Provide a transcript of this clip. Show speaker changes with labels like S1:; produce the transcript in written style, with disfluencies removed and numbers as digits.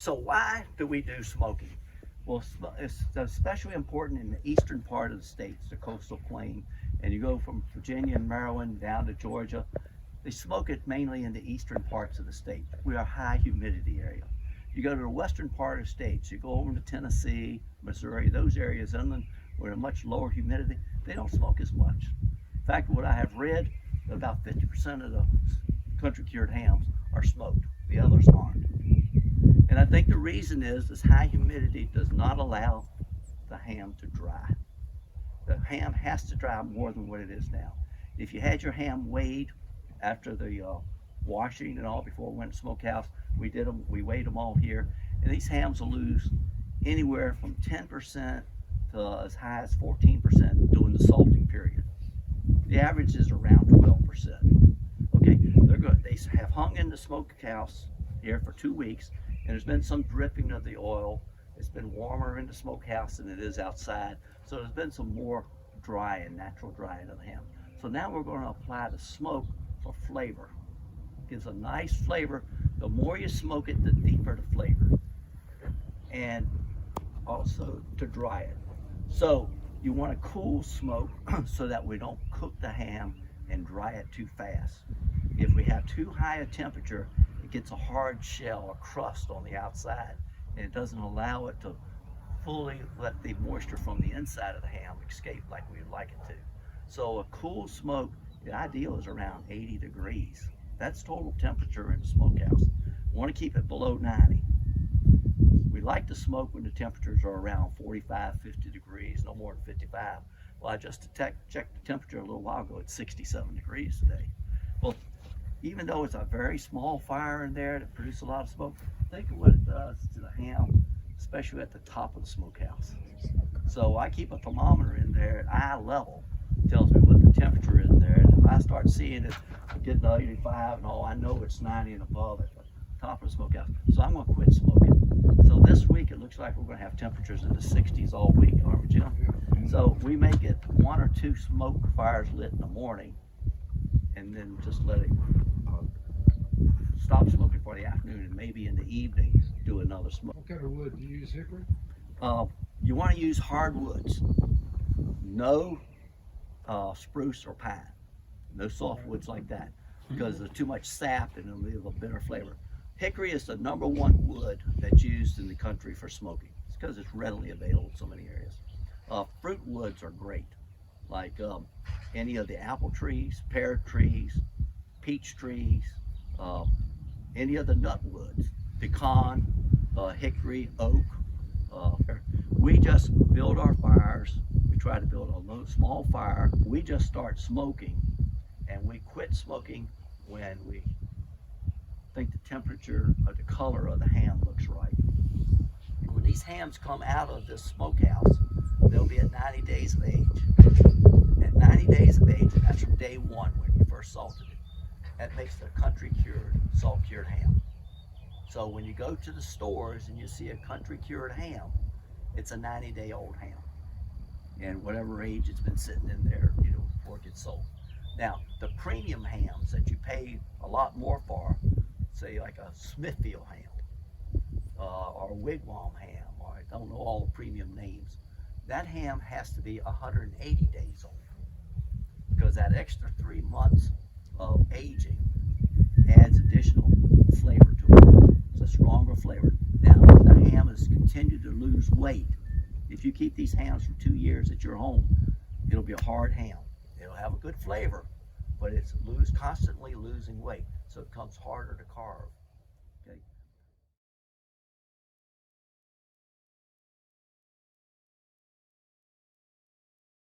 S1: So why do we do smoking? Well, it's especially important in the eastern part of the states, the coastal plain, and you go from Virginia and Maryland down to Georgia. They smoke it mainly in the eastern parts of the state. We are a high humidity area. You go to the western part of the states, you go over to Tennessee, Missouri, those areas inland where much lower humidity, they don't smoke as much. In fact, what I have read, about 50% of the country cured hams are smoked. The others aren't. And I think the reason is this high humidity does not allow the ham to dry. The ham has to dry more than what it is now. If you had your ham weighed after the washing and all before we went to smokehouse, we weighed them all here, and these hams will lose anywhere from 10% to as high as 14% during the salting period. The average is around 12%. Okay, they're good. They have hung in the smokehouse here for 2 weeks, and there's been some dripping of the oil. It's been warmer in the smokehouse than it is outside, so there's been some more drying, natural drying of the ham. So now we're going to apply the smoke for flavor. It gives a nice flavor. The more you smoke it, the deeper the flavor, and also to dry it. So you want a cool smoke so that we don't cook the ham and dry it too fast. If we have too high a temperature, it gets a hard shell, a crust on the outside, and it doesn't allow it to fully let the moisture from the inside of the ham escape like we'd like it to. So a cool smoke, the ideal is around 80 degrees. That's total temperature in the smokehouse. We want to keep it below 90. We like to smoke when the temperatures are around 45, 50 degrees, no more than 55. Well, I just checked the temperature a little while ago. It's 67 degrees today. Well, even though it's a very small fire in there that produces a lot of smoke, think of what it does to the ham, especially at the top of the smokehouse. So I keep a thermometer in there at eye level. It tells me what the temperature is in there. And if I start seeing it getting to 85 and all, I know it's 90 and above at the top of the smokehouse. So I'm going to quit smoking. So this week it looks like we're going to have temperatures in the 60s all week, aren't we, Jim? So we may get 1 or 2 smoke fires lit in the morning, and then just let it stop smoking for the afternoon, and maybe in the evening do another smoke.
S2: What kind of wood do you use? Hickory?
S1: You want to use hardwoods. No spruce or pine. No softwoods like that, because there's too much sap and it'll leave a bitter flavor. Hickory is the #1 wood that's used in the country for smoking. It's because it's readily available in so many areas. Fruit woods are great, like any of the apple trees, pear trees, peach trees, any of the nut woods, pecan, hickory, oak. We just build our fires. We try to build a little small fire. We just start smoking, and we quit smoking when we think the temperature or the color of the ham looks right. When these hams come out of this smokehouse, they'll be at 90 days of age. At 90 days of age, and that's from day 1 when you first salted it, that makes the country cured, salt cured ham. So when you go to the stores and you see a country cured ham, it's a 90-day-old ham, and whatever age it's been sitting in there, before it gets sold. Now, the premium hams that you pay a lot more for, say like a Smithfield ham, or a Wigwam ham, or I don't know all the premium names, that ham has to be 180 days old, because that extra 3 months of aging adds additional flavor to it. It's a stronger flavor. Now, the ham has continued to lose weight. If you keep these hams for 2 years at your home, it'll be a hard ham. It'll have a good flavor, but it's constantly losing weight, so it becomes harder to carve. Okay.